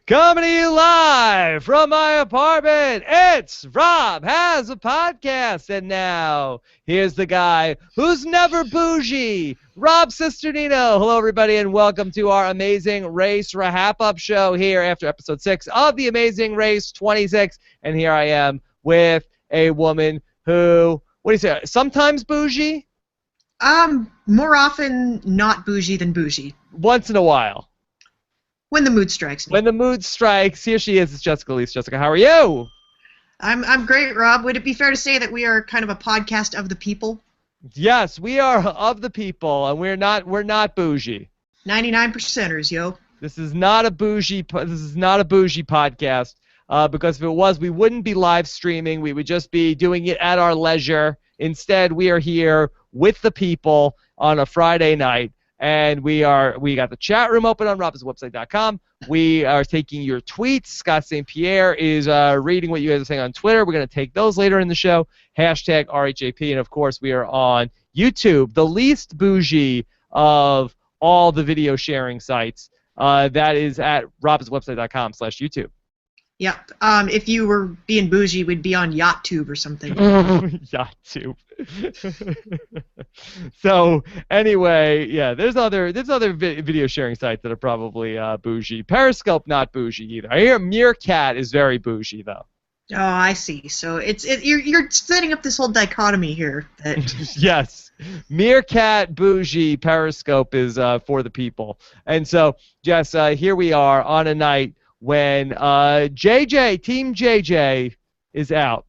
Coming to you live from my apartment, it's Rob Has a Podcast. And now, here's the guy who's never bougie, Rob Cesternino. Hello, everybody, and welcome to our Amazing Race wrap-up show here after episode 6 of the Amazing Race 26. And here I am with a woman who, what do you say, sometimes bougie? More often not bougie than bougie. Once in a while. When the mood strikes me. When the mood strikes, here she is. It's Jessica Liese. Jessica, how are you? I'm great, Rob. Would it be fair to say that we are kind of a podcast of the people? Yes, we are of the people, and we're not bougie. 99%ers, yo. This is not a bougie podcast. Because if it was, we wouldn't be live streaming. We would just be doing it at our leisure. Instead, we are here with the people on a Friday night. And we got the chat room open on robhasawebsite.com. We are taking your tweets. Scott St. Pierre is reading what you guys are saying on Twitter. We're going to take those later in the show. Hashtag RHAP. And, of course, we are on YouTube, the least bougie of all the video sharing sites. That is at robhasawebsite.com/YouTube. Yep. If you were being bougie, we'd be on YachtTube or something. YachtTube. So anyway, yeah, there's other video sharing sites that are probably bougie. Periscope not bougie either. I hear Meerkat is very bougie though. Oh, I see. So you're setting up this whole dichotomy here. That Yes, Meerkat bougie, Periscope is for the people. And so, Jess, here we are on a night when Team JJ is out.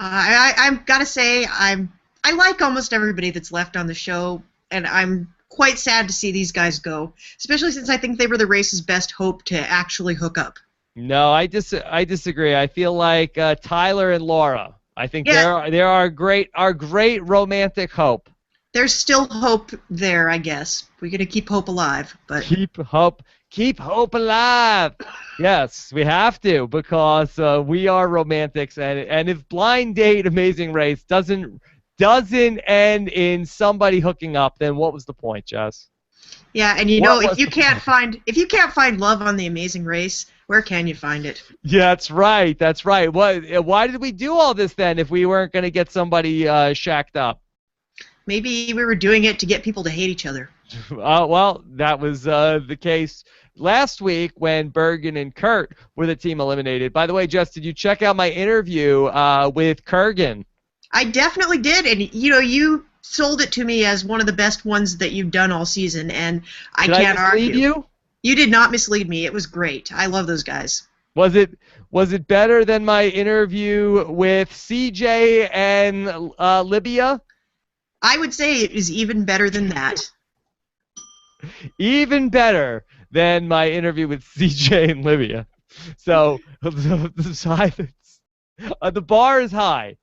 I've got to say, I like almost everybody that's left on the show, and I'm quite sad to see these guys go, especially since I think they were the race's best hope to actually hook up. No, I disagree. I feel like Tyler and Laura. I think they're our great romantic hope. There's still hope there, I guess. We're gonna keep hope alive, but keep hope alive. Yes, we have to, because we are romantics, and if Blind Date Amazing Race doesn't end in somebody hooking up, then what was the point, Jess? Yeah, and if you can't find love on the Amazing Race, where can you find it? Yeah, that's right. That's right. Why did we do all this then if we weren't going to get somebody shacked up? Maybe we were doing it to get people to hate each other. Well, that was the case last week when Bergen and Kurt were the team eliminated. By the way, Jess, did you check out my interview with Kurgan? I definitely did, and you sold it to me as one of the best ones that you've done all season, and I can't argue. Did I mislead you? You did not mislead me. It was great. I love those guys. Was it better than my interview with CJ and Libya? I would say it is even better than that. Even better than my interview with CJ and Libya. So the bar is high.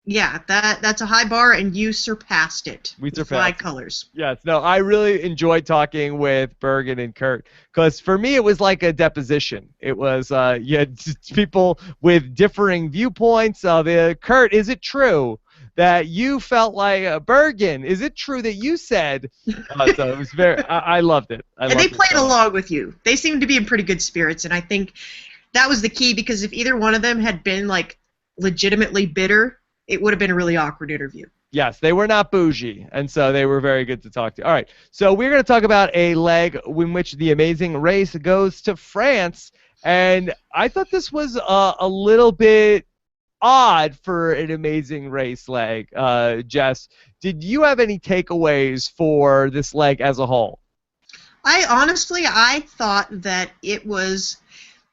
Yeah, that's a high bar, and you surpassed it. We surpassed fly colors. Yes, no, I really enjoyed talking with Bergen and Kurt, because for me it was like a deposition. It was you had people with differing viewpoints. Kurt, is it true that you felt like Bergen? Is it true that you said? So it was very. I loved it. And they played along with you. They seemed to be in pretty good spirits, and I think that was the key, because if either one of them had been like legitimately bitter, it would have been a really awkward interview. Yes, they were not bougie, and so they were very good to talk to. All right, so we're going to talk about a leg in which the Amazing Race goes to France, and I thought this was a little bit odd for an Amazing Race leg. Jess, did you have any takeaways for this leg as a whole? I thought that it was.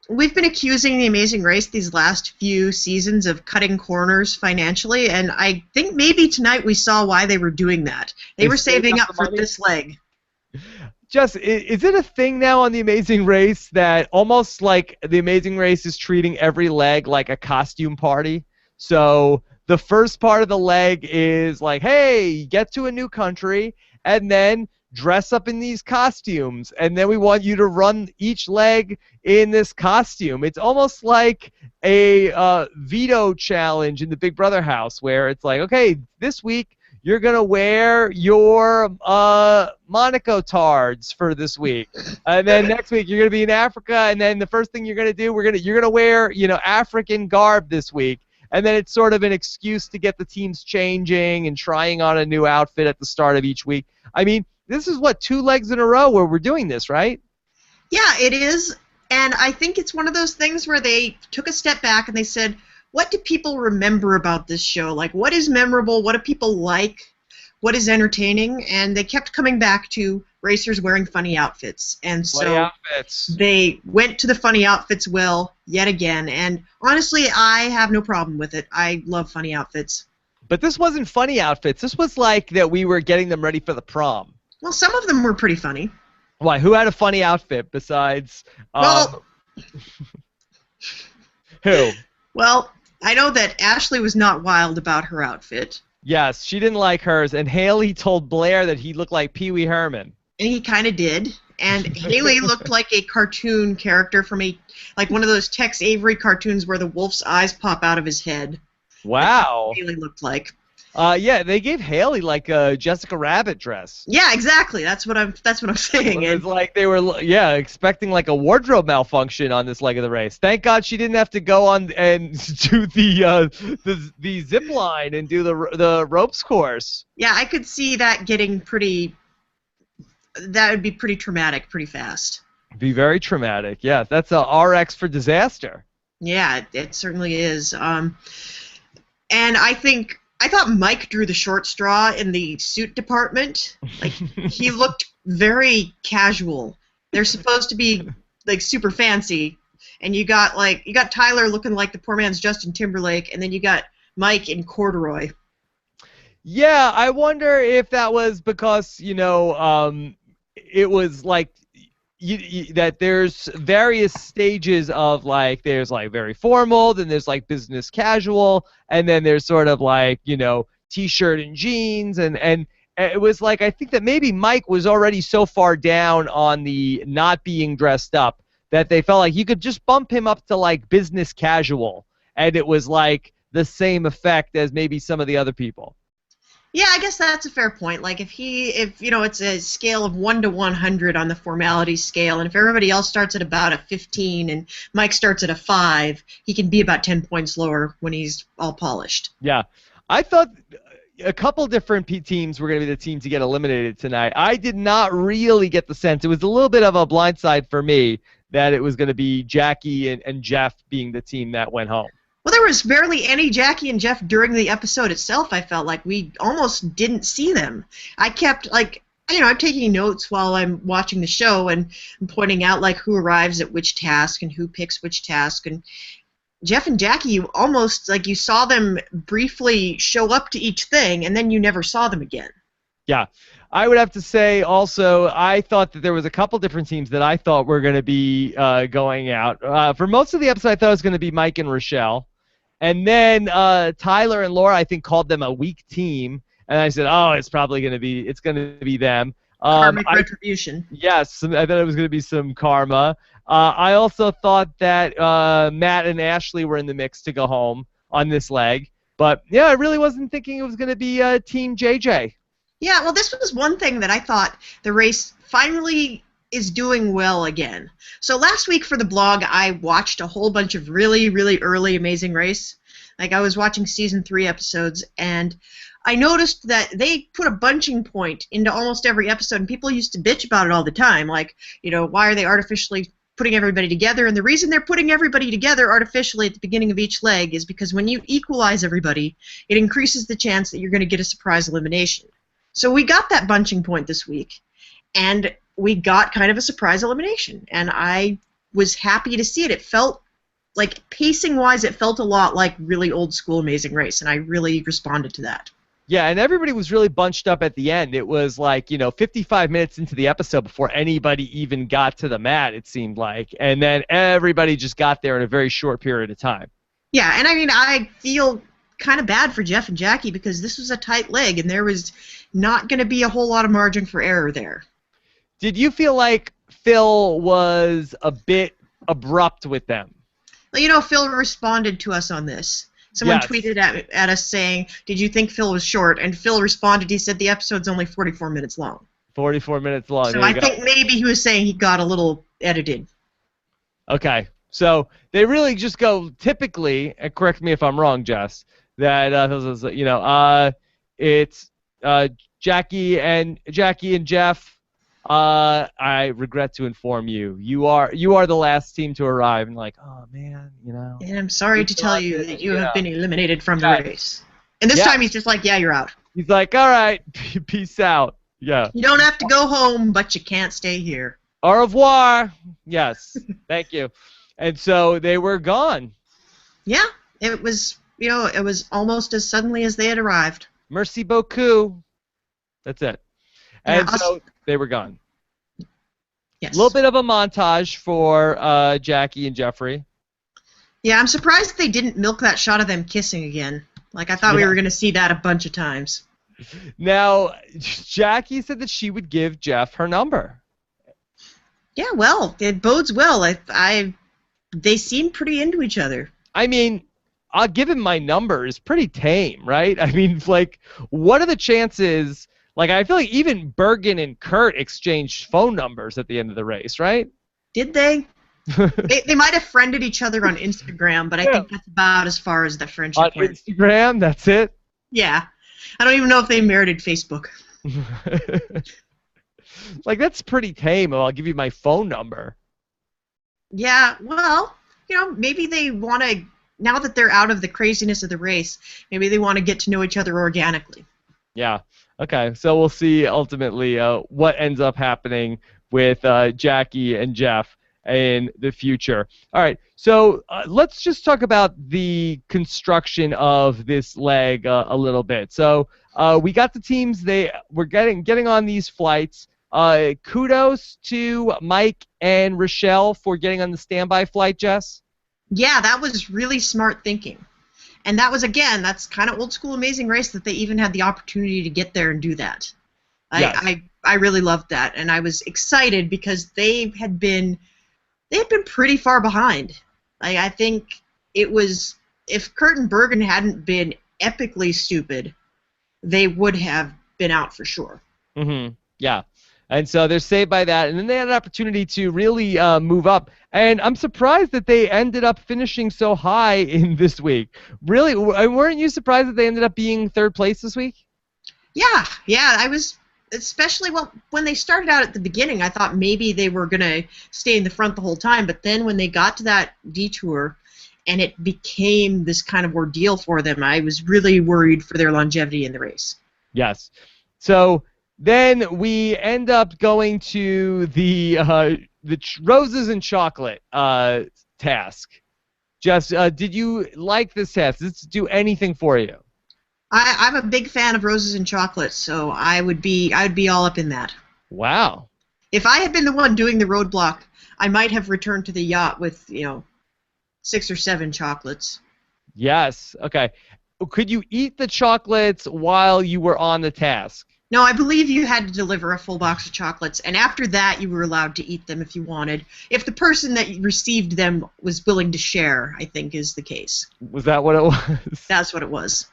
We've been accusing the Amazing Race these last few seasons of cutting corners financially, and I think maybe tonight we saw why they were doing that. They were saving up for this leg. Jess, is it a thing now on the Amazing Race that almost like the Amazing Race is treating every leg like a costume party? So the first part of the leg is like, hey, get to a new country, and then dress up in these costumes, and then we want you to run each leg in this costume. It's almost like a veto challenge in the Big Brother house, where it's like, okay, this week you're going to wear your Monaco tards for this week. And then next week you're going to be in Africa, and then the first thing you're going to do, you're going to wear, African garb this week. And then it's sort of an excuse to get the teams changing and trying on a new outfit at the start of each week. I mean, this is 2 legs in a row where we're doing this, right? Yeah, it is. And I think it's one of those things where they took a step back and they said, what do people remember about this show? Like, what is memorable? What do people like? What is entertaining? And they kept coming back to racers wearing funny outfits. And so they went to the funny outfits well yet again. And honestly, I have no problem with it. I love funny outfits. But this wasn't funny outfits. This was like that we were getting them ready for the prom. Well, some of them were pretty funny. Why? Who had a funny outfit besides... Who? Well, I know that Ashley was not wild about her outfit. Yes, she didn't like hers, and Haley told Blair that he looked like Pee Wee Herman. And he kind of did. And Haley looked like a cartoon character from one of those Tex Avery cartoons where the wolf's eyes pop out of his head. Wow. Haley looked like. Yeah, they gave Haley like a Jessica Rabbit dress. Yeah, exactly. That's what I'm saying. It's like they were, expecting like a wardrobe malfunction on this leg of the race. Thank God she didn't have to go on and do the zip line and do the ropes course. Yeah, I could see that getting pretty. That would be pretty traumatic, pretty fast. Be very traumatic. Yeah, that's a RX for disaster. Yeah, it certainly is. And I thought Mike drew the short straw in the suit department. Like, he looked very casual. They're supposed to be like super fancy, and you got Tyler looking like the poor man's Justin Timberlake, and then you got Mike in corduroy. Yeah, I wonder if that was because it was like that there's various stages of there's very formal, then there's business casual, and then there's sort of t-shirt and jeans, and it was I think that maybe Mike was already so far down on the not being dressed up that they felt like you could just bump him up to business casual, and it was the same effect as maybe some of the other people. Yeah, I guess that's a fair point. If it's a scale of 1 to 100 on the formality scale, and if everybody else starts at about a 15 and Mike starts at a 5, he can be about 10 points lower when he's all polished. Yeah. I thought a couple different teams were going to be the team to get eliminated tonight. I did not really get the sense. It was a little bit of a blindside for me that it was going to be Jackie and Jeff being the team that went home. Well, there was barely any Jackie and Jeff during the episode itself. I felt like we almost didn't see them. I kept, I'm taking notes while I'm watching the show, and I'm pointing out, who arrives at which task and who picks which task. And Jeff and Jackie, you almost, you saw them briefly show up to each thing, and then you never saw them again. Yeah. I would have to say also I thought that there was a couple different teams that I thought were going to be going out. For most of the episode, I thought it was going to be Mike and Rochelle. And then Tyler and Laura, I think, called them a weak team, and I said, "Oh, it's probably going to be them." Karmic retribution. Yes, I thought it was going to be some karma. I also thought that Matt and Ashley were in the mix to go home on this leg, but yeah, I really wasn't thinking it was going to be Team JJ. Yeah, well, this was one thing that I thought the race finally is doing well again. So last week for the blog, I watched a whole bunch of really, really early Amazing Race. I was watching season 3 episodes, and I noticed that they put a bunching point into almost every episode, and people used to bitch about it all the time. Why are they artificially putting everybody together? And the reason they're putting everybody together artificially at the beginning of each leg is because when you equalize everybody, it increases the chance that you're going to get a surprise elimination. So we got that bunching point this week, and we got kind of a surprise elimination, and I was happy to see it. It felt pacing-wise, it felt a lot like really old-school Amazing Race, and I really responded to that. Yeah, and everybody was really bunched up at the end. It was 55 minutes into the episode before anybody even got to the mat, it seemed like, and then everybody just got there in a very short period of time. Yeah, and I feel kind of bad for Jeff and Jackie because this was a tight leg, and there was not going to be a whole lot of margin for error there. Did you feel like Phil was a bit abrupt with them? Well, Phil responded to us on this, Someone tweeted at us saying, "Did you think Phil was short?" And Phil responded. He said the episode's only 44 minutes long. 44 minutes long. So I think maybe he was saying he got a little edited. Okay. So they really just go typically, and correct me if I'm wrong, Jess, that it's Jackie and Jeff. I regret to inform you, you are the last team to arrive. And like, oh man, And I'm sorry to tell you that you have been eliminated from the race. And this time he's just like, yeah, you're out. He's like, all right, peace out. Yeah. You don't have to go home, but you can't stay here. Au revoir. Yes. Thank you. And so they were gone. Yeah. It was, it was almost as suddenly as they had arrived. Merci beaucoup. That's it. And so they were gone. Yes. A little bit of a montage for Jackie and Jeffrey. Yeah, I'm surprised they didn't milk that shot of them kissing again. Like, I thought we were going to see that a bunch of times. Now, Jackie said that she would give Jeff her number. Yeah, well, it bodes well. They seem pretty into each other. I mean, I'll give him my number is pretty tame, right? I mean, like, what are the chances? Like, I feel like even Bergen and Kurt exchanged phone numbers at the end of the race, right? Did they? They might have friended each other on Instagram, but I think that's about as far as the friendship went. On Instagram, that's it? Yeah. I don't even know if they merited Facebook. Like, that's pretty tame. I'll give you my phone number. Yeah, well, maybe they want to, now that they're out of the craziness of the race, maybe they want to get to know each other organically. Yeah. Okay, so we'll see ultimately what ends up happening with Jackie and Jeff in the future. All right, so let's just talk about the construction of this leg a little bit. So we got the teams. They were getting on these flights. Kudos to Mike and Rochelle for getting on the standby flight, Jess. Yeah, that was really smart thinking. And that was, again, that's kind of old school Amazing Race that they even had the opportunity to get there and do that. Yes. I really loved that, and I was excited because they had been pretty far behind. I think it was, if Kurt and Bergen hadn't been epically stupid, they would have been out for sure. Mm-hmm. Yeah. And so they're saved by that, and then they had an opportunity to really move up. And I'm surprised that they ended up finishing so high in this week. Really, weren't you surprised that they ended up being third place this week? Yeah, I was, especially when they started out at the beginning, I thought maybe they were going to stay in the front the whole time, but then when they got to that detour and it became this kind of ordeal for them, I was really worried for their longevity in the race. Yes. So then we end up going to the roses and chocolate task. Jess, did you like this task? Did this do anything for you? I'm a big fan of roses and chocolate, so I would be all up in that. Wow. If I had been the one doing the roadblock, I might have returned to the yacht with 6 or 7 chocolates. Yes. Okay. Could you eat the chocolates while you were on the task? No, I believe you had to deliver a full box of chocolates, and after that you were allowed to eat them if you wanted. If the person that received them was willing to share, I think is the case. Was that what it was? That's what it was.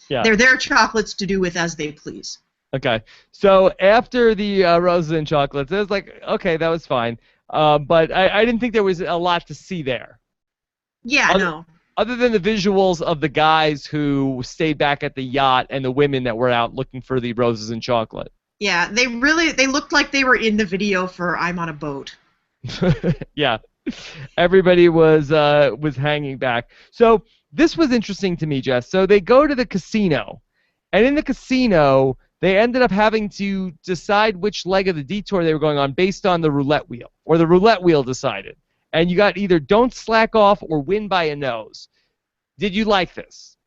Yeah. They're their chocolates to do with as they please. Okay. So after the roses and chocolates, it was like, okay, that was fine. But I didn't think there was a lot to see there. Yeah, no. Other than the visuals of the guys who stayed back at the yacht and the women that were out looking for the roses and chocolate. Yeah, they looked like they were in the video for I'm on a Boat. Yeah. Everybody was hanging back. So this was interesting to me, Jess. So they go to the casino, and in the casino, they ended up having to decide which leg of the detour they were going on based on the roulette wheel, or the roulette wheel decided. And you got either don't slack off or win by a nose. Did you like this?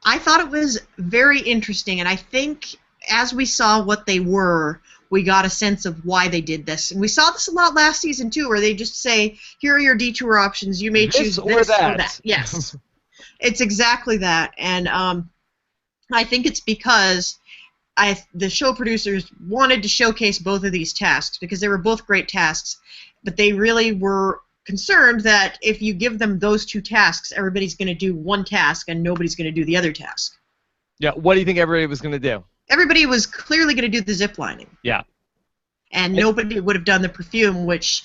I thought it was very interesting, and I think as we saw what they were, we got a sense of why they did this. And we saw this a lot last season, too, where they just say, here are your detour options. You may choose this or that. Yes. It's exactly that. And I think it's because the show producers wanted to showcase both of these tasks because they were both great tasks, but they really were concerned that if you give them those two tasks, everybody's going to do one task and nobody's going to do the other task. Yeah, what do you think everybody was going to do? Everybody was clearly going to do the zip lining. Yeah. And nobody would have done the perfume, which,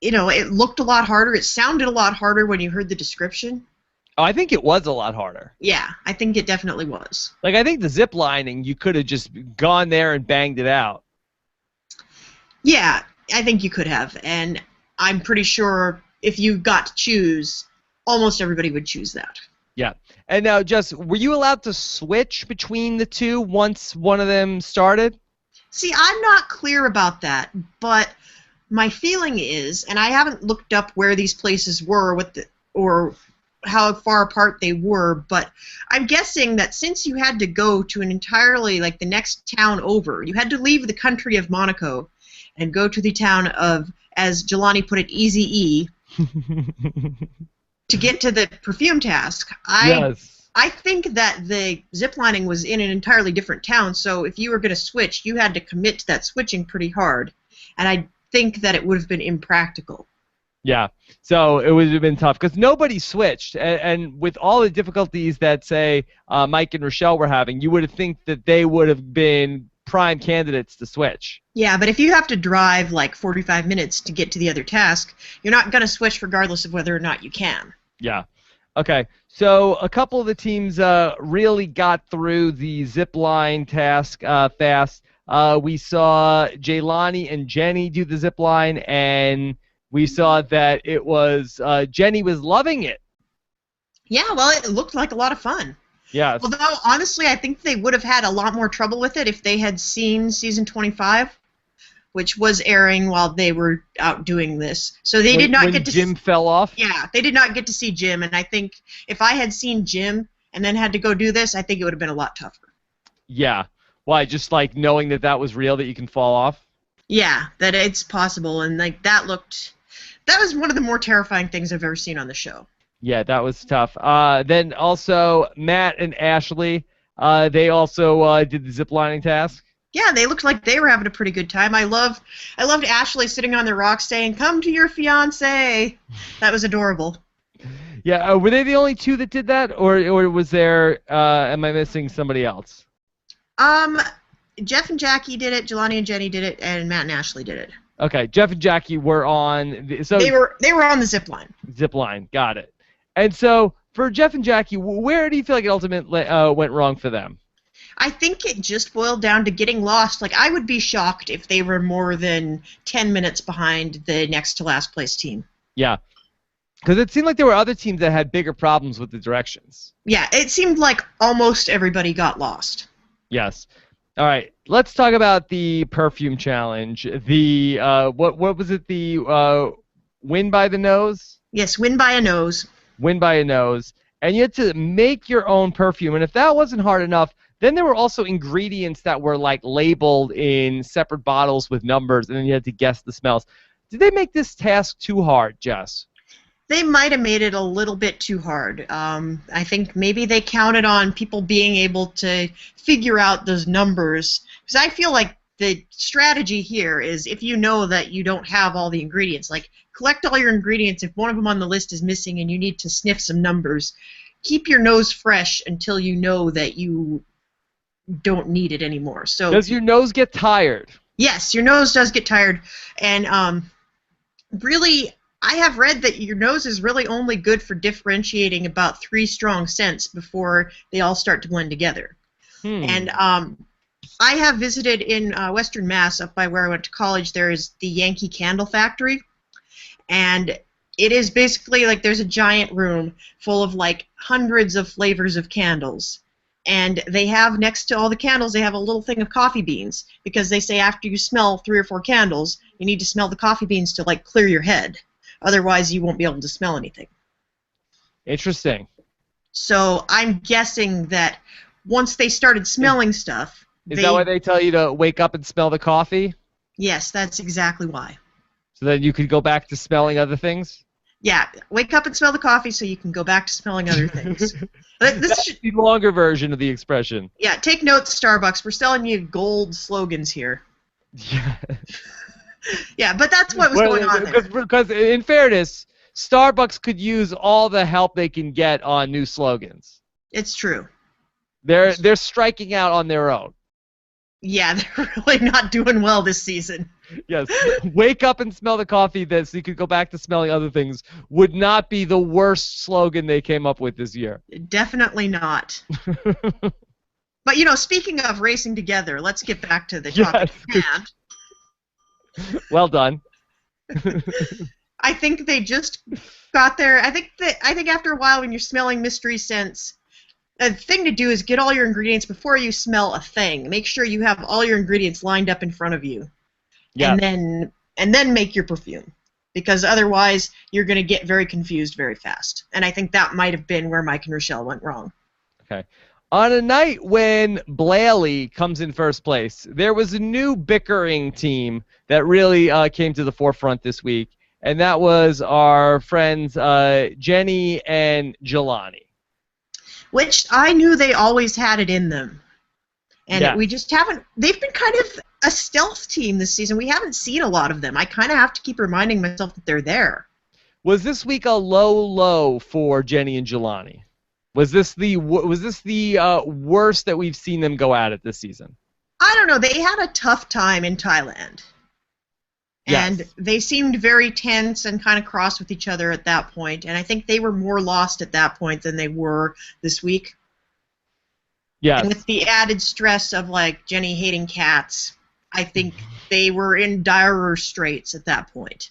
it looked a lot harder. It sounded a lot harder when you heard the description. Oh, I think it was a lot harder. Yeah, I think it definitely was. Like, I think the zip lining, you could have just gone there and banged it out. Yeah, I think you could have. And I'm pretty sure if you got to choose, almost everybody would choose that. Yeah. And now, Jess, were you allowed to switch between the two once one of them started? See, I'm not clear about that, but my feeling is, and I haven't looked up where these places were or how far apart they were, but I'm guessing that since you had to go to an entirely, like, the next town over, you had to leave the country of Monaco and go to the town of, as Jelani put it, Easy-E, to get to the perfume task. I think that the ziplining was in an entirely different town, so if you were going to switch, you had to commit to that switching pretty hard, and I think that it would have been impractical. Yeah, so it would have been tough because nobody switched, and with all the difficulties that, say, Mike and Rochelle were having, you would think that they would have been prime candidates to switch. Yeah, but if you have to drive like 45 minutes to get to the other task, you're not going to switch regardless of whether or not you can. Yeah. Okay, so a couple of the teams really got through the zip line task fast. We saw Jelani and Jenny do the zip line, and we saw that it was Jenny was loving it. Yeah, well, it looked like a lot of fun. Yeah. Although, honestly, I think they would have had a lot more trouble with it if they had seen season 25, which was airing while they were out doing this. So they did not get to Jim fell off? Yeah, they did not get to see Jim, and I think if I had seen Jim and then had to go do this, I think it would have been a lot tougher. Yeah. Why? Just like knowing that was real, that you can fall off? Yeah, that it's possible, and like that was one of the more terrifying things I've ever seen on the show. Yeah, that was tough. Then also Matt and Ashley, they also did the ziplining task. Yeah, they looked like they were having a pretty good time. I loved Ashley sitting on the rock saying, "Come to your fiancé." That was adorable. Yeah, were they the only two that did that, or was there? Am I missing somebody else? Jeff and Jackie did it. Jelani and Jenny did it, and Matt and Ashley did it. Okay, Jeff and Jackie were on. They were on the zip line. Zip line, got it. And so for Jeff and Jackie, where do you feel like it ultimately went wrong for them? I think it just boiled down to getting lost. Like, I would be shocked if they were more than 10 minutes behind the next to last place team. Yeah. Because it seemed like there were other teams that had bigger problems with the directions. Yeah, it seemed like almost everybody got lost. Yes. All right. Let's talk about the perfume challenge. The what was it? The win by the nose? Yes, win by a nose. Win by a nose. And you had to make your own perfume. And if that wasn't hard enough, then there were also ingredients that were like labeled in separate bottles with numbers, and then you had to guess the smells. Did they make this task too hard, Jess? They might have made it a little bit too hard. I think maybe they counted on people being able to figure out those numbers. Because I feel like the strategy here is if you know that you don't have all the ingredients, like collect all your ingredients. If one of them on the list is missing and you need to sniff some numbers, keep your nose fresh until you know that you don't need it anymore. So does your nose get tired? Yes, your nose does get tired. And really, I have read that your nose is really only good for differentiating about 3 strong scents before they all start to blend together. And I have visited in Western Mass, up by where I went to college. There is the Yankee Candle Factory, and it is basically like there's a giant room full of like hundreds of flavors of candles. And they have, next to all the candles, they have a little thing of coffee beans, because they say after you smell 3 or 4 candles, you need to smell the coffee beans to like clear your head. Otherwise, you won't be able to smell anything. Interesting. So I'm guessing that once they started smelling stuff... Is that why they tell you to wake up and smell the coffee? Yes, that's exactly why. So then you could go back to smelling other things? Yeah, wake up and smell the coffee so you can go back to smelling other things. That's the longer version of the expression. Yeah, take notes, Starbucks. We're selling you gold slogans here. Yeah. Yeah, but that's what was going on there. Because in fairness, Starbucks could use all the help they can get on new slogans. It's true. They're striking out on their own. Yeah, they're really not doing well this season. Yes, wake up and smell the coffee. So you could go back to smelling other things would not be the worst slogan they came up with this year. Definitely not. But, speaking of racing together, let's get back to the topic at hand. Well done. I think they just got there. I think after a while when you're smelling mystery scents, the thing to do is get all your ingredients before you smell a thing. Make sure you have all your ingredients lined up in front of you. Yeah. And then make your perfume. Because otherwise you're going to get very confused very fast. And I think that might have been where Mike and Rochelle went wrong. Okay. On a night when Blaley comes in first place, there was a new bickering team that really came to the forefront this week, and that was our friends Jenny and Jelani. Which I knew they always had it in them. And we just haven't. They've been kind of a stealth team this season. We haven't seen a lot of them. I kind of have to keep reminding myself that they're there. Was this week a low for Jenny and Jelani? Was this the worst that we've seen them go at it this season? I don't know. They had a tough time in Thailand. And yes. They seemed very tense and kind of cross with each other at that point. And I think they were more lost at that point than they were this week. Yeah. And with the added stress of, Jenny hating cats, I think they were in direr straits at that point.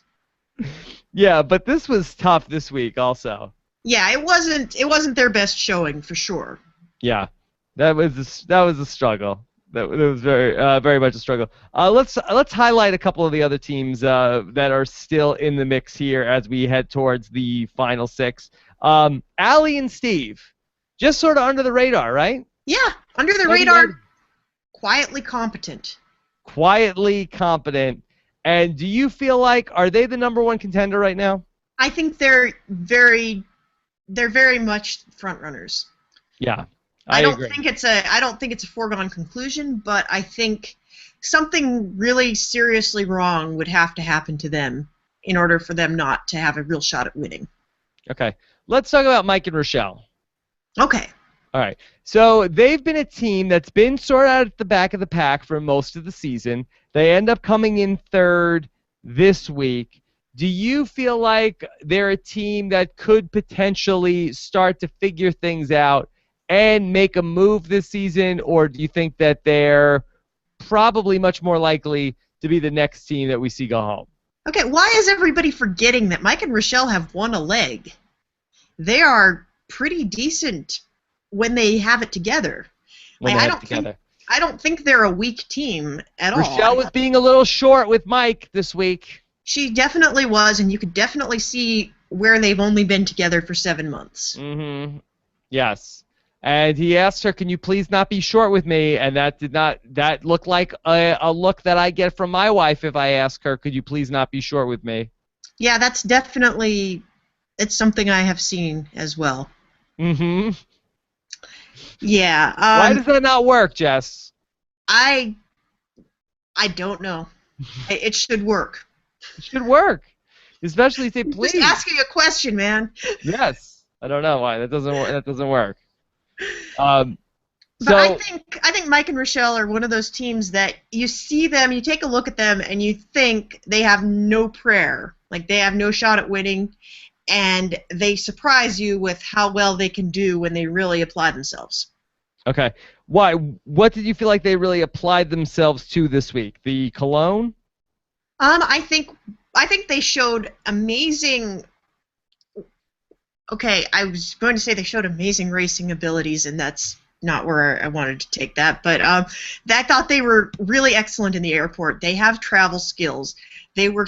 Yeah, but this was tough this week also. Yeah, it wasn't their best showing for sure. Yeah, that was a struggle. That was very much a struggle. Let's highlight a couple of the other teams that are still in the mix here as we head towards the final six. Allie and Steve, just sort of under the radar, right? Yeah, under the radar, quietly competent. Quietly competent. And do you feel like, are they the number one contender right now? I think they're very much front runners. Yeah. I don't think it's a foregone conclusion, but I think something really seriously wrong would have to happen to them in order for them not to have a real shot at winning. Okay. Let's talk about Mike and Rochelle. Okay. All right. So they've been a team that's been sort of at the back of the pack for most of the season. They end up coming in third this week. Do you feel like they're a team that could potentially start to figure things out and make a move this season, or do you think that they're probably much more likely to be the next team that we see go home? Okay, why is everybody forgetting that Mike and Rochelle have won a leg? They are pretty decent when they have it together. I don't think they're a weak team at all. Rochelle was being a little short with Mike this week. She definitely was, and you could definitely see where they've only been together for 7 months. Mm-hmm. Yes. And he asked her, "Can you please not be short with me?" And that looked like a look that I get from my wife if I ask her, "Could you please not be short with me?" Yeah, it's something I have seen as well. Mm-hmm. Yeah. Why does that not work, Jess? I don't know. It should work. It should work. Especially say please. Just asking a question, man. Yes. I don't know why. That doesn't work. But I think Mike and Rochelle are one of those teams that you see them, you take a look at them, and you think they have no prayer. Like they have no shot at winning, and they surprise you with how well they can do when they really apply themselves. Okay. Why? What did you feel like they really applied themselves to this week? The cologne? I think they showed amazing. Okay, I was going to say they showed amazing racing abilities, and that's not where I wanted to take that. But I thought they were really excellent in the airport. They have travel skills. They were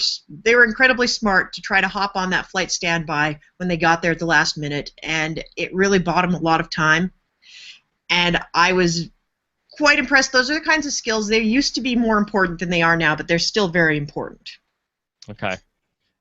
incredibly smart to try to hop on that flight standby when they got there at the last minute, and it really bought them a lot of time. And I was quite impressed. Those are the kinds of skills. They used to be more important than they are now, but they're still very important. Okay.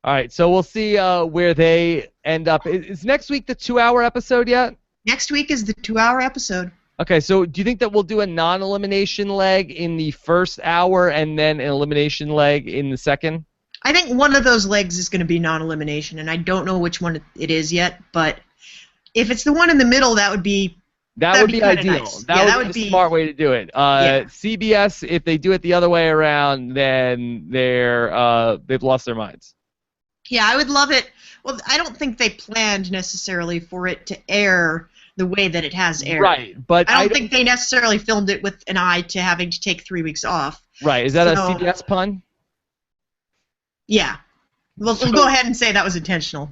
All right, so we'll see where they end up. Is next week the 2-hour episode yet? Next week is the 2-hour episode. Okay, so do you think that we'll do a non-elimination leg in the first hour and then an elimination leg in the second? I think one of those legs is going to be non-elimination, and I don't know which one it is yet, but if it's the one in the middle, that would be ideal. Nice. That would be a smart way to do it. CBS, if they do it the other way around, then they've lost their minds. Yeah, I would love it. Well, I don't think they planned necessarily for it to air the way that it has aired. Right, but I don't think they necessarily filmed it with an eye to having to take 3 weeks off. Right, is that a CBS pun? Yeah. We'll go ahead and say that was intentional.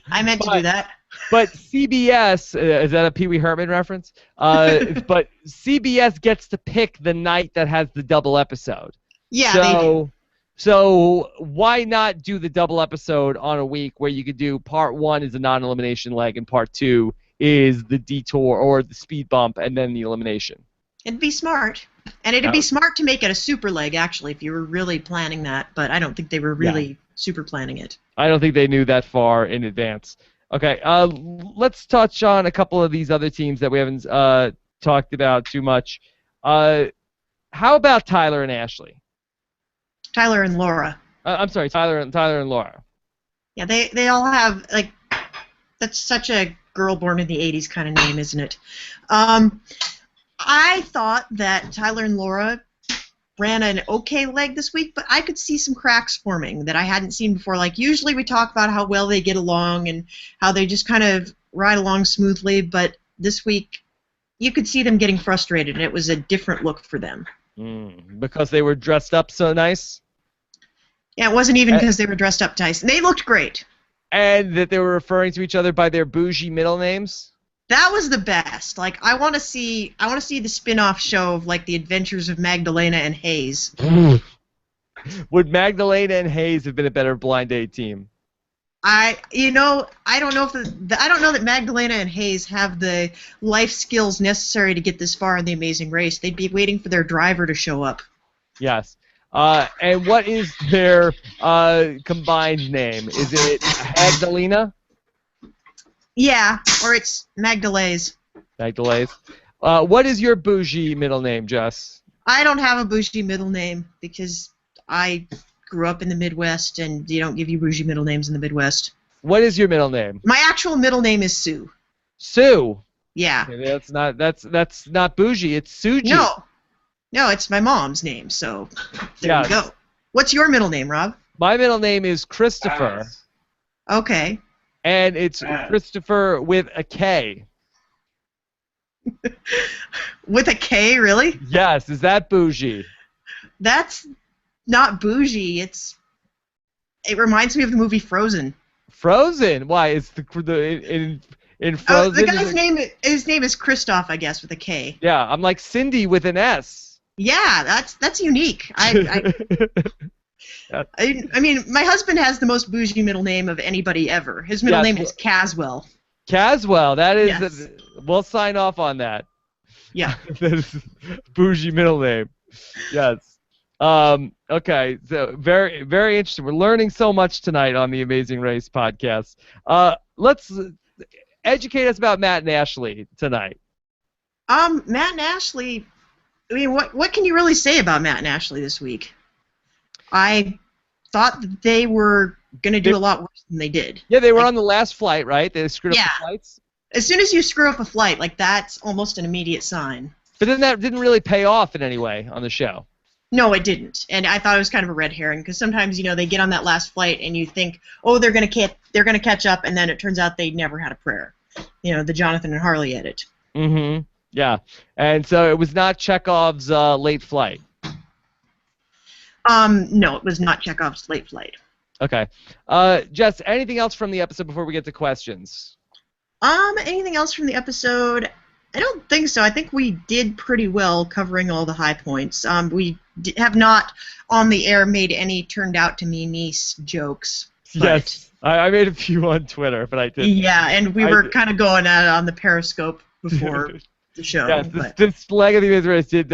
I meant to do that. But CBS, is that a Pee Wee Herman reference? But CBS gets to pick the night that has the double episode. Yeah, they do. So why not do the double episode on a week where you could do part 1 is a non-elimination leg and part 2 is the detour or the speed bump and then the elimination? It'd be smart. And it'd be smart to make it a super leg, actually, if you were really planning that. But I don't think they were really super planning it. I don't think they knew that far in advance. Okay, let's touch on a couple of these other teams that we haven't talked about too much. How about Tyler and Ashley? Tyler and Laura. I'm sorry, Tyler and Laura. Yeah, they all have, like, that's such a girl born in the 80s kind of name, isn't it? I thought that Tyler and Laura ran an okay leg this week, but I could see some cracks forming that I hadn't seen before. Like, usually we talk about how well they get along and how they just kind of ride along smoothly, but this week you could see them getting frustrated, and it was a different look for them. Because they were dressed up so nice? Yeah, it wasn't even because they were dressed up nice. They looked great. And that they were referring to each other by their bougie middle names? That was the best. Like, I want to see the spin-off show of, like, the adventures of Magdalena and Hayes. Would Magdalena and Hayes have been a better blind date team? I don't know if I don't know that Magdalena and Hayes have the life skills necessary to get this far in the Amazing Race. They'd be waiting for their driver to show up. Yes. And what is their combined name? Is it Magdalena? Yeah, or it's Magdalaise. Magdalaise. What is your bougie middle name, Jess? I don't have a bougie middle name because I grew up in the Midwest, and you don't give you bougie middle names in the Midwest. What is your middle name? My actual middle name is Sue. Sue? Yeah. Okay, that's not bougie. It's Suji. No, it's my mom's name, so there you go. What's your middle name, Rob? My middle name is Christopher. Okay. And it's Christopher with a K. With a K, really? Yes. Is that bougie? That's not bougie. It reminds me of the movie Frozen. Frozen? Why? It's in Frozen. The guy's his name is Kristoff, I guess, with a K. Yeah, I'm like Cindy with an S. Yeah, that's unique. I mean, my husband has the most bougie middle name of anybody ever. His middle name is Caswell. Caswell, that is. Yes. We'll sign off on that. Yeah. That is bougie middle name. Yes. Okay. So very, very interesting. We're learning so much tonight on the Amazing Race podcast. Let's educate us about Matt and Ashley tonight. Matt and Ashley. I mean, what can you really say about Matt and Ashley this week? I thought that they were going to do a lot worse than they did. Yeah, they were on the last flight, right? They screwed up the flights? As soon as you screw up a flight, like, that's almost an immediate sign. But then that didn't really pay off in any way on the show. No, it didn't. And I thought it was kind of a red herring, because sometimes, they get on that last flight and you think, oh, they're going to catch up, and then it turns out they never had a prayer. The Jonathan and Harley edit. Mm-hmm. Yeah. And so it was not Chekhov's late flight. No, it was not Chekhov's late flight. Okay. Jess, anything else from the episode before we get to questions? Anything else from the episode? I don't think so. I think we did pretty well covering all the high points. We have not on the air made any turned out to me niece jokes. Yes. I made a few on Twitter, but I didn't. Yeah, and we were kind of going at it on the Periscope before the show. Yes, this leg of the Amazing Race did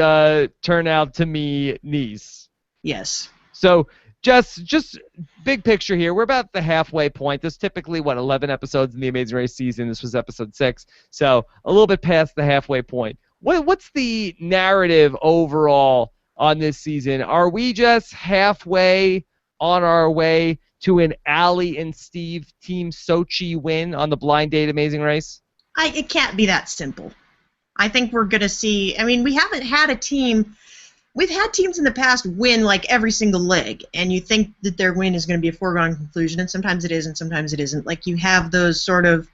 turn out to me niece. Yes. So, just big picture here. We're about the halfway point. There's typically, 11 episodes in the Amazing Race season. This was episode 6. So, a little bit past the halfway point. what's the narrative overall on this season? Are we just halfway on our way to an Allie and Steve Team Sochi win on the Blind Date Amazing Race? It can't be that simple. I think we're going to see... I mean, we haven't had a team... We've had teams in the past win, like, every single leg, and you think that their win is going to be a foregone conclusion, and sometimes it is and sometimes it isn't. Like, you have those sort of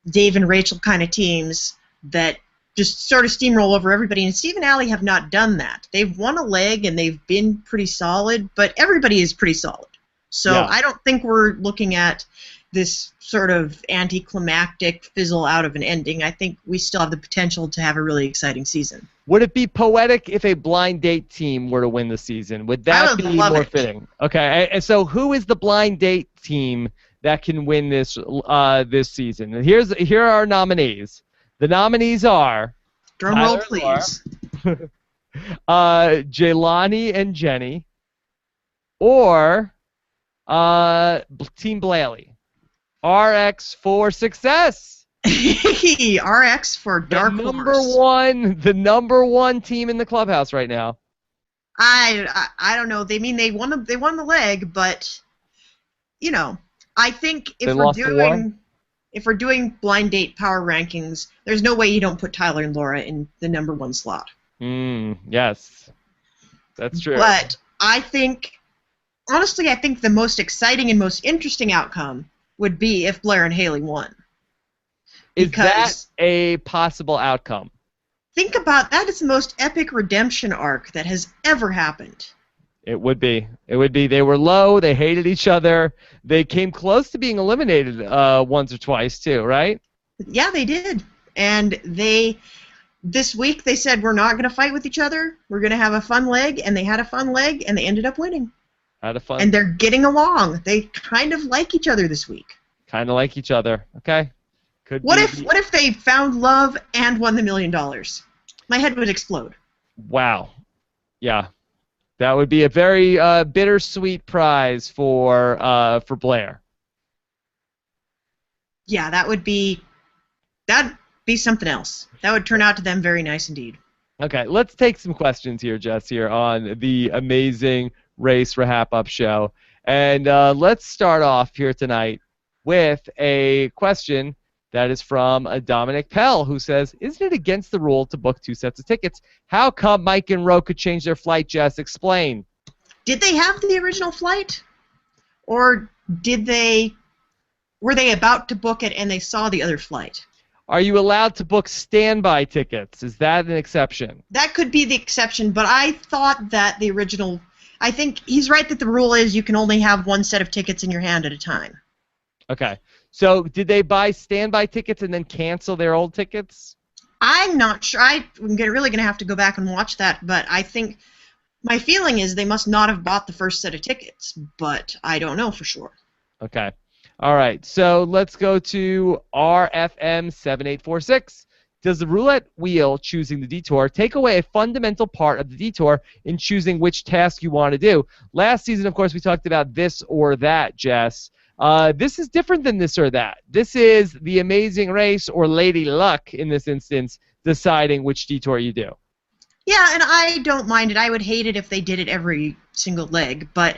Dave and Rachel kind of teams that just sort of steamroll over everybody, and Steve and Allie have not done that. They've won a leg, and they've been pretty solid, but everybody is pretty solid. So yeah. I don't think we're looking at this sort of anticlimactic fizzle out of an ending. I think we still have the potential to have a really exciting season. Would it be poetic if a blind date team were to win the season? Would that be more fitting? Okay, and so who is the blind date team that can win this this season? And here are our nominees. The nominees are... Drum roll, please. Jelani and Jenny, or Team Blaley. RX for success. RX for dark horse. The number one team in the clubhouse right now. I don't know. They won the leg, but you know, I think if we're doing blind date power rankings, there's no way you don't put Tyler and Laura in the number one slot. Yes, that's true. But honestly, I think the most exciting and most interesting outcome would be if Blair and Haley won. Is that a possible outcome? Think about that. It's the most epic redemption arc that has ever happened. It would be. It would be. They were low. They hated each other. They came close to being eliminated once or twice too, right? Yeah, they did. And this week they said, we're not going to fight with each other. We're going to have a fun leg. And they had a fun leg, and they ended up winning. Had a fun. And they're getting along. They kind of like each other this week. Kind of like each other. Okay. What if they found love and won the $1 million? My head would explode. Wow. Yeah. That would be a very bittersweet prize for Blair. Yeah, that'd be something else. That would turn out to them very nice indeed. Okay, let's take some questions here, Jess, here on the Amazing Race Wrap-Up Show. And let's start off here tonight with a question that is from Dominic Pell, who says, isn't it against the rule to book 2 sets of tickets? How come Mike and Ro could change their flight, Jess? Explain. Did they have the original flight? Or were they about to book it and they saw the other flight? Are you allowed to book standby tickets? Is that an exception? That could be the exception, but I thought that the original... I think he's right that the rule is you can only have 1 set of tickets in your hand at a time. Okay. So did they buy standby tickets and then cancel their old tickets? I'm not sure. I'm really going to have to go back and watch that, but I think my feeling is they must not have bought the first set of tickets, but I don't know for sure. Okay. All right. So let's go to RFM7846. Does the roulette wheel choosing the detour take away a fundamental part of the detour in choosing which task you want to do? Last season, of course, we talked about this or that, Jess. This is different than this or that. This is the Amazing Race or Lady Luck, in this instance, deciding which detour you do. Yeah, and I don't mind it. I would hate it if they did it every single leg, but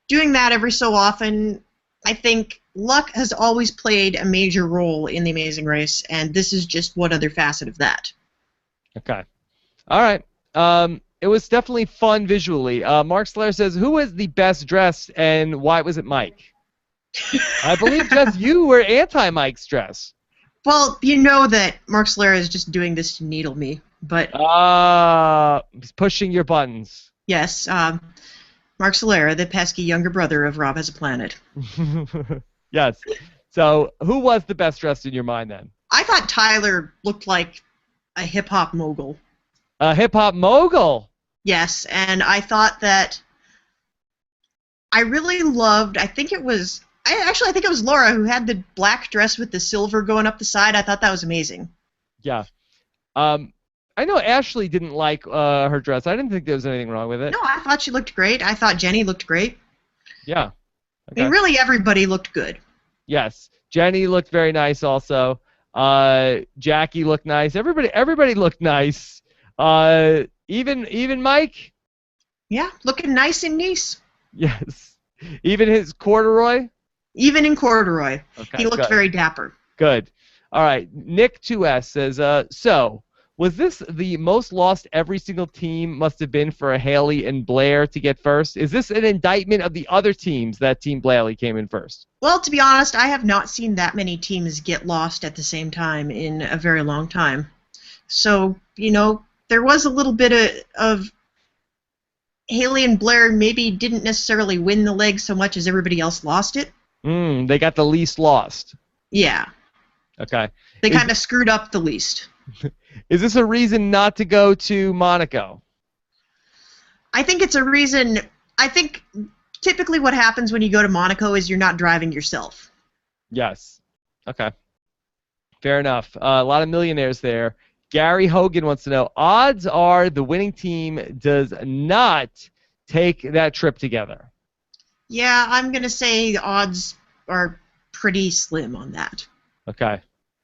doing that every so often, I think luck has always played a major role in the Amazing Race, and this is just one other facet of that. Okay. All right. It was definitely fun visually. Mark Slayer says, who was the best dressed, and why was it Mike? I believe, Jess, you were anti-Mike's dress. Well, you know that Mark Slayer is just doing this to needle me, but... He's pushing your buttons. Yes, Mark Slayer, the pesky younger brother of Rob Has a Planet. Yes. So, who was the best dressed in your mind, then? I thought Tyler looked like a hip-hop mogul. A hip-hop mogul? Yes, and I thought that... I really loved... I think it was Laura who had the black dress with the silver going up the side. I thought that was amazing. Yeah. I know Ashley didn't like her dress. I didn't think there was anything wrong with it. No, I thought she looked great. I thought Jenny looked great. Yeah. Okay. I mean, really everybody looked good. Yes. Jenny looked very nice also. Jackie looked nice. Everybody looked nice. Even Mike. Yeah, looking nice in Nice. Yes. Even his corduroy. Even in corduroy, okay, he looked very dapper. Good. All right. Nick 2S says, so was this the most lost every single team must have been for Haley and Blair to get first? Is this an indictment of the other teams that Team Blaley came in first? Well, to be honest, I have not seen that many teams get lost at the same time in a very long time. So, there was a little bit of Haley and Blair maybe didn't necessarily win the leg so much as everybody else lost it. They got the least lost. Yeah. Okay. They kind of screwed up the least. Is this a reason not to go to Monaco? I think it's a reason. I think typically what happens when you go to Monaco is you're not driving yourself. Yes. Okay. Fair enough. A lot of millionaires there. Gary Hogan wants to know, odds are the winning team does not take that trip together. Yeah, I'm going to say the odds are pretty slim on that. Okay.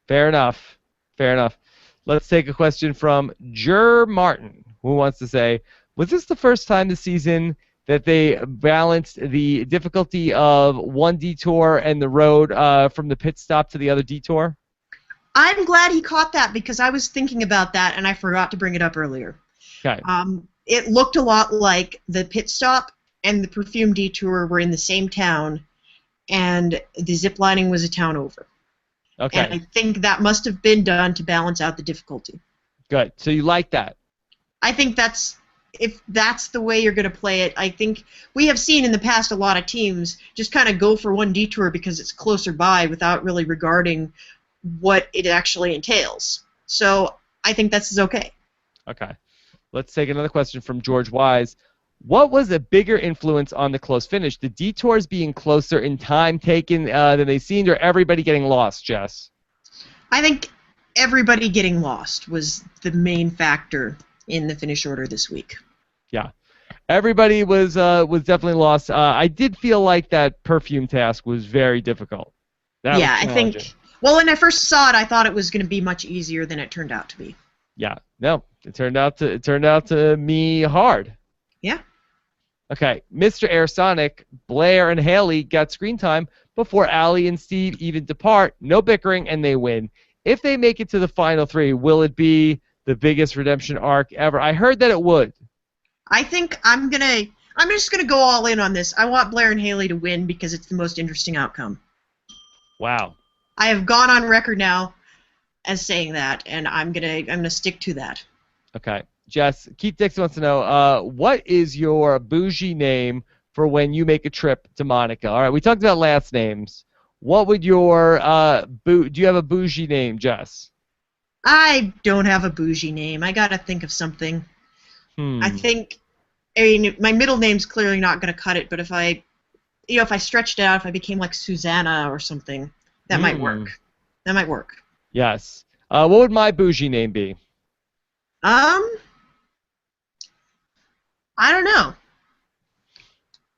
Fair enough. Fair enough. Let's take a question from Jer Martin, who wants to say, was this the first time this season that they balanced the difficulty of one detour and the road from the pit stop to the other detour? I'm glad he caught that because I was thinking about that and I forgot to bring it up earlier. Okay. It looked a lot like the pit stop and the perfume detour were in the same town, and the zip lining was a town over. Okay. And I think that must have been done to balance out the difficulty. Good. So you like that? I think if that's the way you're going to play it. I think we have seen in the past a lot of teams just kind of go for one detour because it's closer by without really regarding what it actually entails. So I think this is okay. Okay. Let's take another question from George Wise. What was a bigger influence on the close finish? The detours being closer in time taken than they seemed, or everybody getting lost, Jess? I think everybody getting lost was the main factor in the finish order this week. Yeah. Everybody was definitely lost. I did feel like that perfume task was very difficult. Yeah, I think. Well, when I first saw it, I thought it was going to be much easier than it turned out to be. Yeah. No, it turned out to me hard. Yeah. Okay, Mr. Air Sonic, Blair and Haley got screen time before Allie and Steve even depart. No bickering, and they win. If they make it to the final three, will it be the biggest redemption arc ever? I heard that it would. I think I'm just gonna go all in on this. I want Blair and Haley to win because it's the most interesting outcome. Wow. I have gone on record now as saying that, and I'm gonna stick to that. Okay. Jess, Keith Dixon wants to know, what is your bougie name for when you make a trip to Monaco? All right, we talked about last names. What would your do you have a bougie name, Jess? I don't have a bougie name. I gotta think of something. I mean, my middle name's clearly not gonna cut it, but if I stretched it out, if I became like Susanna or something, that might work. That might work. Yes. What would my bougie name be? I don't know.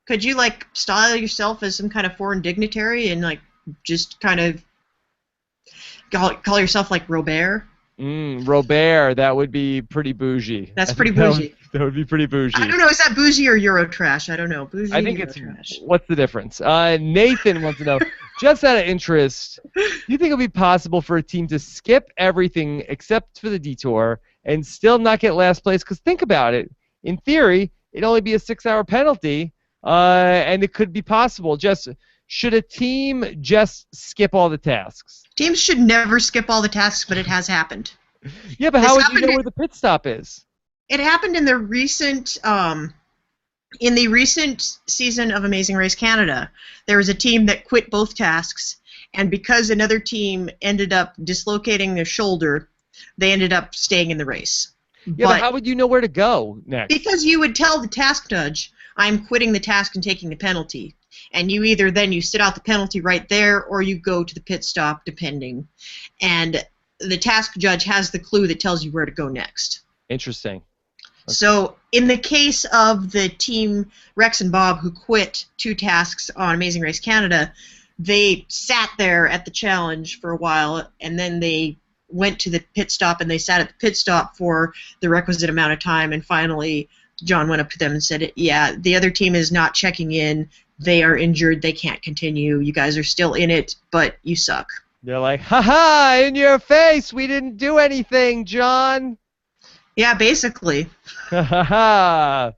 Could you style yourself as some kind of foreign dignitary and just kind of call yourself like Robert? Robert, that would be pretty bougie. That's pretty bougie. That would be pretty bougie. I don't know. Is that bougie or Eurotrash? I don't know. Bougie. I think it's Eurotrash. What's the difference? Nathan wants to know, just out of interest, do you think it would be possible for a team to skip everything except for the detour and still not get last place? Because think about it. In theory, it'd only be a 6-hour penalty, and it could be possible. Should a team just skip all the tasks? Teams should never skip all the tasks, but it has happened. Yeah, but how would you know where the pit stop is? It happened in the recent season of Amazing Race Canada. There was a team that quit both tasks, and because another team ended up dislocating their shoulder, they ended up staying in the race. Yeah, but how would you know where to go next? Because you would tell the task judge, I'm quitting the task and taking the penalty. And you either then you sit out the penalty right there or you go to the pit stop, depending. And the task judge has the clue that tells you where to go next. Interesting. Okay. So in the case of the team Rex and Bob who quit 2 tasks on Amazing Race Canada, they sat there at the challenge for a while, and then they went to the pit stop, and they sat at the pit stop for the requisite amount of time, and finally John went up to them and said, yeah, the other team is not checking in. They are injured. They can't continue. You guys are still in it, but you suck. They're like, ha-ha, in your face. We didn't do anything, John. Yeah, basically. Ha-ha.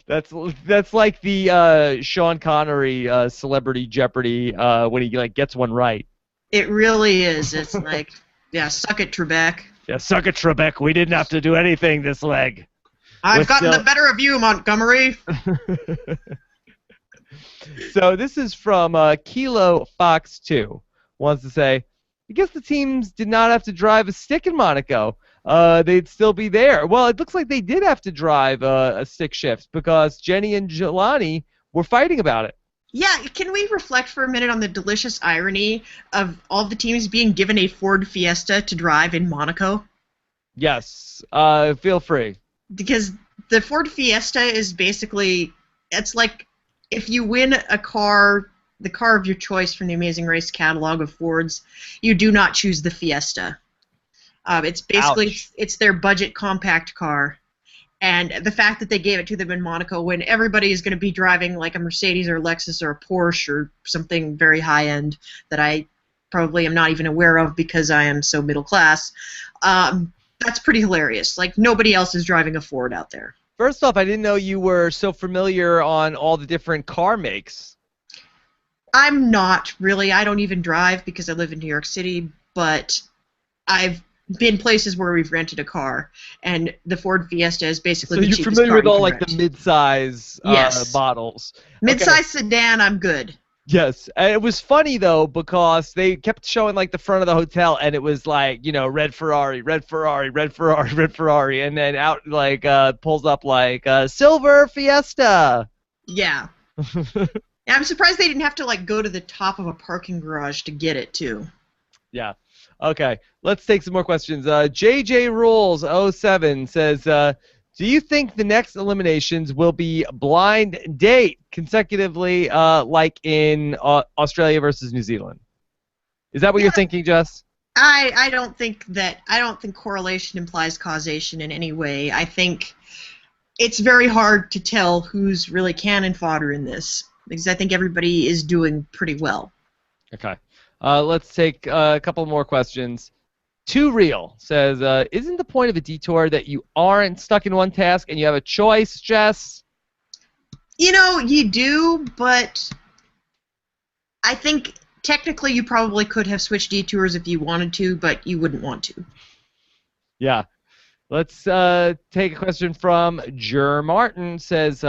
That's like the Sean Connery Celebrity Jeopardy when he gets one right. It really is. It's like, yeah, suck it, Trebek. Yeah, suck it, Trebek. We didn't have to do anything this leg. I've gotten the better of you, Montgomery. So this is from Kilo Fox 2. Wants to say, I guess the teams did not have to drive a stick in Monaco. They'd still be there. Well, it looks like they did have to drive a stick shift because Jenny and Jelani were fighting about it. Yeah, can we reflect for a minute on the delicious irony of all the teams being given a Ford Fiesta to drive in Monaco? Yes, feel free. Because the Ford Fiesta is basically, it's like if you win a car, the car of your choice from the Amazing Race catalog of Fords, you do not choose the Fiesta. It's basically, it's their budget compact car. And the fact that they gave it to them in Monaco when everybody is going to be driving like a Mercedes or a Lexus or a Porsche or something very high-end that I probably am not even aware of because I am so middle class, that's pretty hilarious. Like, nobody else is driving a Ford out there. First off, I didn't know you were so familiar on all the different car makes. I'm not, really. I don't even drive because I live in New York City, but I've been places where we've rented a car, and the Ford Fiesta is basically the cheapest car. So you're familiar with all like the mid-size models. Mid-size sedan, I'm good. Yes, and it was funny though because they kept showing like the front of the hotel, and it was like red Ferrari, red Ferrari, red Ferrari, red Ferrari, and then out like pulls up like silver Fiesta. Yeah. And I'm surprised they didn't have to like go to the top of a parking garage to get it too. Yeah. Okay, let's take some more questions. JJ Rules 07 says, do you think the next eliminations will be blind date consecutively like in Australia versus New Zealand? Is that what you're thinking, Jess? I don't think correlation implies causation in any way. I think it's very hard to tell who's really cannon fodder in this because I think everybody is doing pretty well. Okay. Let's take a couple more questions. Too Real says, isn't the point of a detour that you aren't stuck in one task and you have a choice, Jess? You do, but I think technically you probably could have switched detours if you wanted to, but you wouldn't want to. Yeah. Let's take a question from Jer Martin. Says,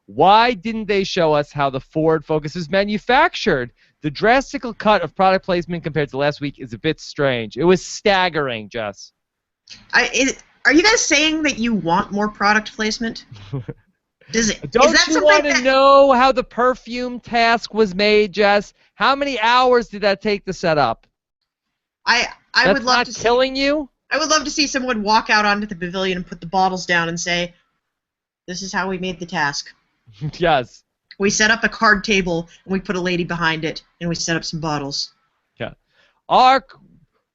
why didn't they show us how the Ford Focus is manufactured? The drastic cut of product placement compared to last week is a bit strange. It was staggering, Jess. Are you guys saying that you want more product placement? Don't you want to know how the perfume task was made, Jess? How many hours did that take to set up? I would love to see. Killing you? I would love to see someone walk out onto the pavilion and put the bottles down and say, "This is how we made the task." Yes. We set up a card table, and we put a lady behind it, and we set up some bottles. Yeah. Our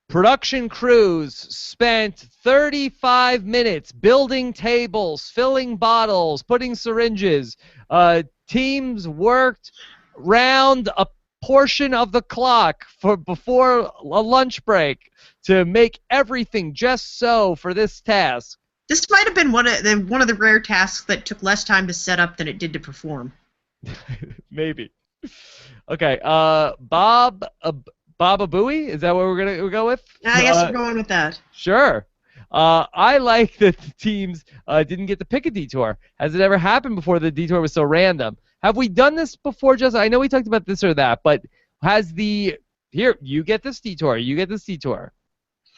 production crews spent 35 minutes building tables, filling bottles, putting syringes. Teams worked round a portion of the clock before a lunch break to make everything just so for this task. This might have been one of the rare tasks that took less time to set up than it did to perform. Maybe. Okay. Bob Abui? Is that what we're gonna go with? I guess we're going with that. Sure. I like that the teams didn't get to pick a detour. Has it ever happened before the detour was so random? Have we done this before, Justin? I know we talked about this or that, but here, you get this detour, you get this detour.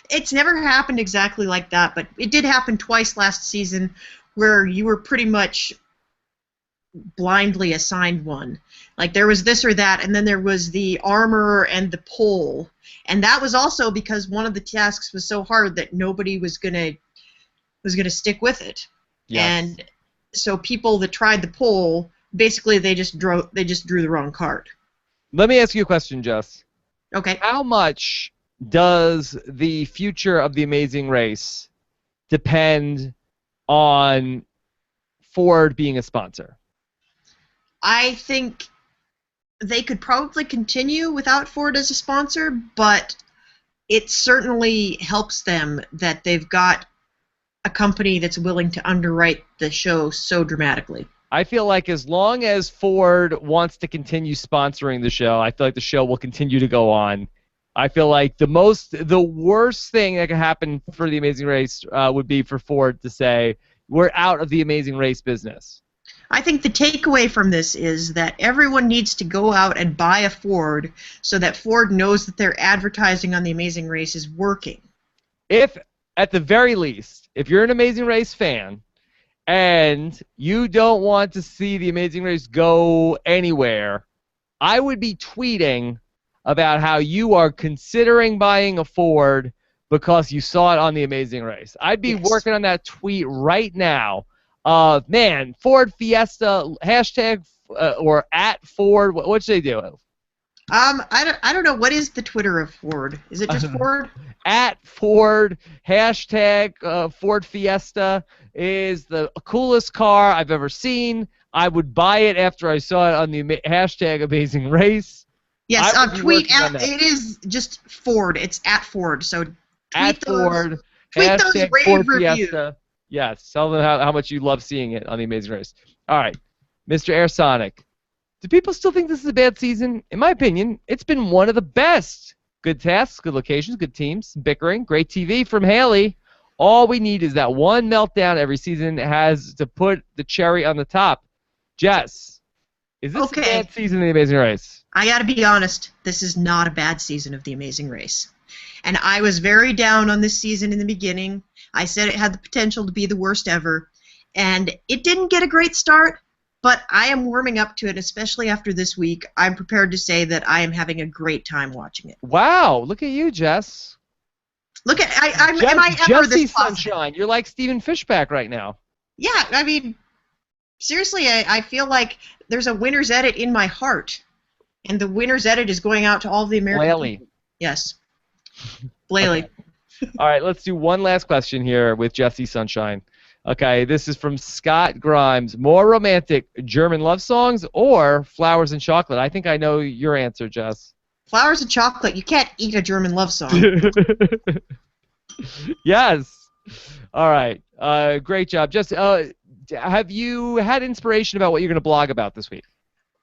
It's never happened exactly like that, but it did happen twice last season where you were pretty much blindly assigned one. Like there was this or that, and then there was the armor and the pole, and that was also because one of the tasks was so hard that nobody was gonna stick with it. Yes. And so people that tried the pole, basically they just drew the wrong card. Let me ask you a question, Jess. Okay. How much does the future of the Amazing Race depend on Ford being a sponsor? I think they could probably continue without Ford as a sponsor, but it certainly helps them that they've got a company that's willing to underwrite the show so dramatically. I feel like as long as Ford wants to continue sponsoring the show, I feel like the show will continue to go on. I feel like the worst thing that could happen for the Amazing Race would be for Ford to say, we're out of the Amazing Race business. I think the takeaway from this is that everyone needs to go out and buy a Ford so that Ford knows that their advertising on the Amazing Race is working. If, at the very least, if you're an Amazing Race fan and you don't want to see the Amazing Race go anywhere, I would be tweeting about how you are considering buying a Ford because you saw it on the Amazing Race. I'd be working on that tweet right now. Man, Ford Fiesta, hashtag or at Ford. What should they do? I don't know. What is the Twitter of Ford? Is it just Ford? At Ford, hashtag Ford Fiesta is the coolest car I've ever seen. I would buy it after I saw it on the hashtag Amazing Race. Yes, tweet at, it is just Ford. It's at Ford. So tweet at those, Ford, tweet those hashtag rave Ford reviews. Fiesta. Yes, tell them how much you love seeing it on the Amazing Race. All right, Mr. Air Sonic. Do people still think this is a bad season? In my opinion, it's been one of the best. Good tasks, good locations, good teams, bickering, great TV from Haley. All we need is that one meltdown every season has to put the cherry on the top. Jess, is this a bad season of the Amazing Race? I got to be honest. This is not a bad season of the Amazing Race. And I was very down on this season in the beginning. I said it had the potential to be the worst ever. And it didn't get a great start, but I am warming up to it, especially after this week. I'm prepared to say that I am having a great time watching it. Wow, look at you, Jess. Look at, am I ever this positive? Sunshine. You're like Stephen Fishback right now. Yeah, I mean, seriously, I feel like there's a winner's edit in my heart. And the winner's edit is going out to all the American people. Yes. Blaley. Okay. All right, let's do one last question here with Jesse Sunshine. Okay, this is from Scott Grimes. More romantic German love songs or Flowers and Chocolate? I think I know your answer, Jess. Flowers and Chocolate. You can't eat a German love song. Yes. All right. Great job. Jess, have you had inspiration about what you're going to blog about this week?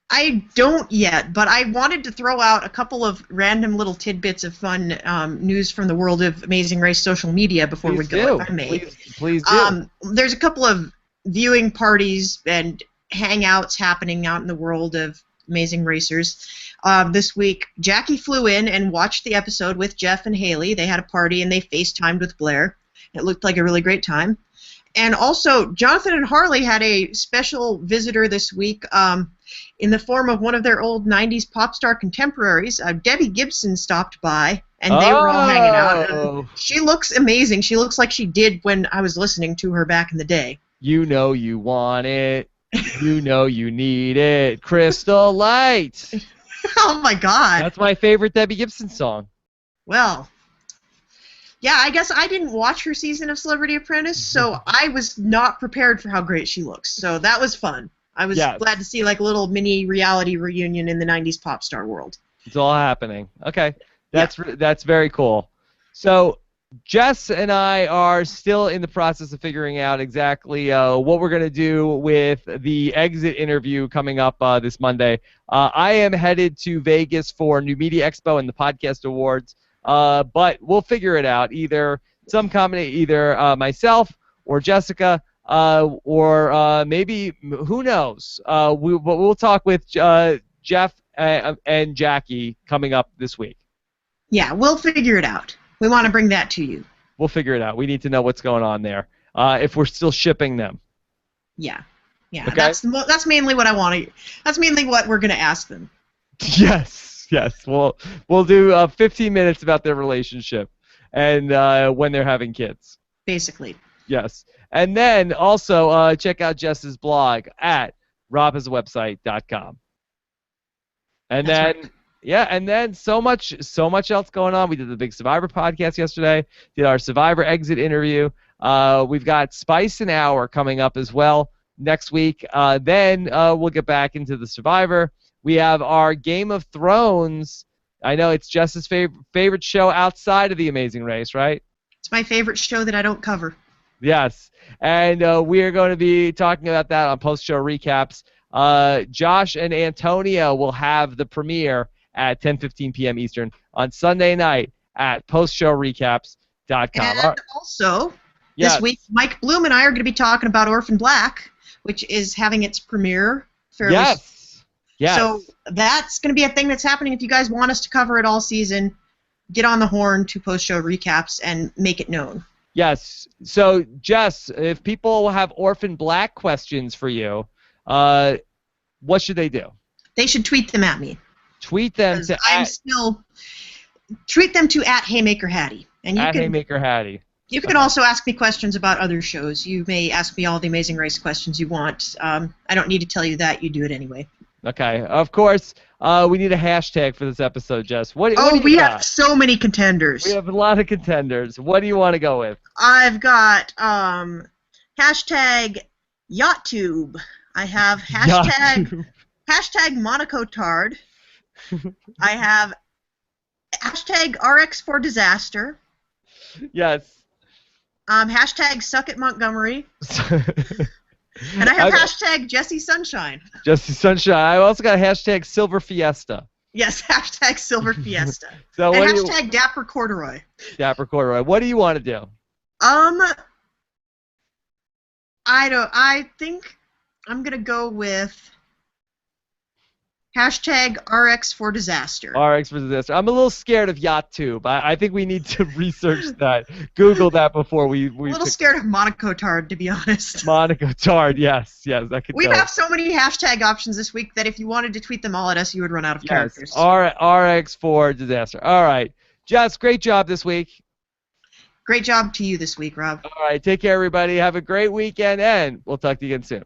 I don't yet, but I wanted to throw out a couple of random little tidbits of fun news from the world of Amazing Race social media before we go, if I may. Please do. There's a couple of viewing parties and hangouts happening out in the world of Amazing Racers. This week, Jackie flew in and watched the episode with Jeff and Haley. They had a party and they FaceTimed with Blair. It looked like a really great time. And also, Jonathan and Harley had a special visitor this week in the form of one of their old 90s pop star contemporaries. Debbie Gibson stopped by, and they were all hanging out. And she looks amazing. She looks like she did when I was listening to her back in the day. You know you want it. You know you need it. Crystal Light. Oh, my God. That's my favorite Debbie Gibson song. Well, yeah, I guess I didn't watch her season of Celebrity Apprentice, so I was not prepared for how great she looks. So that was fun. I was glad to see like a little mini reality reunion in the 90s pop star world. It's all happening. Okay. That's very cool. So Jess and I are still in the process of figuring out exactly what we're going to do with the exit interview coming up this Monday. I am headed to Vegas for New Media Expo and the Podcast Awards, but we'll figure it out. Either myself or Jessica or maybe, who knows. We'll talk with Jeff and Jackie coming up this week. Yeah, we'll figure it out. We want to bring that to you. We'll figure it out. We need to know what's going on there. If we're still shipping them. Yeah. Okay? That's mainly what I want to. That's mainly what we're going to ask them. Yes. We'll do 15 minutes about their relationship and when they're having kids. Basically. Yes. And then also check out Jess's blog at robhasawebsite.com. And then Yeah, and then so much else going on. We did the big Survivor podcast yesterday. Did our Survivor exit interview. We've got Spice and Hour coming up as well next week. Then we'll get back into the Survivor. We have our Game of Thrones. I know it's Jess's favorite show outside of The Amazing Race, right? It's my favorite show that I don't cover. Yes, and we are going to be talking about that on post-show recaps. Josh and Antonio will have the premiere at 10:15 p.m. Eastern on Sunday night at postshowrecaps.com. And also, this week, Mike Bloom and I are going to be talking about Orphan Black, which is having its premiere fairly soon. Yes. So that's going to be a thing that's happening. If you guys want us to cover it all season, get on the horn to post-show recaps and make it known. Yes. So, Jess, if people have Orphan Black questions for you, what should they do? They should tweet them at me. Tweet them to tweet them to @HaymakerHattie. And @HaymakerHattie. You can also ask me questions about other shows. You may ask me all the Amazing Race questions you want. I don't need to tell you that. You do it anyway. Okay. Of course, we need a hashtag for this episode, Jess. What do we you have so many contenders. We have a lot of contenders. What do you want to go with? I've got hashtag YachtTube. I have hashtag MonacoTard. I have hashtag RX4Disaster. Yes. Hashtag SuckItMontgomery. And I have hashtag Jesse Sunshine. Jesse Sunshine. I also got hashtag Silver Fiesta. Yes, hashtag Silver Fiesta. So and hashtag Dapper Corduroy. Dapper Corduroy. What do you want to do? I think I'm gonna go with hashtag RX4Disaster. RX4Disaster. I'm a little scared of YachtTube. I think we need to research that. Google that before we a little scared of MonacoTard, to be honest. MonacoTard, yes. That could We have so many hashtag options this week that if you wanted to tweet them all at us, you would run out of characters. RX4Disaster. All right. Jess, great job this week. Great job to you this week, Rob. All right. Take care, everybody. Have a great weekend, and we'll talk to you again soon.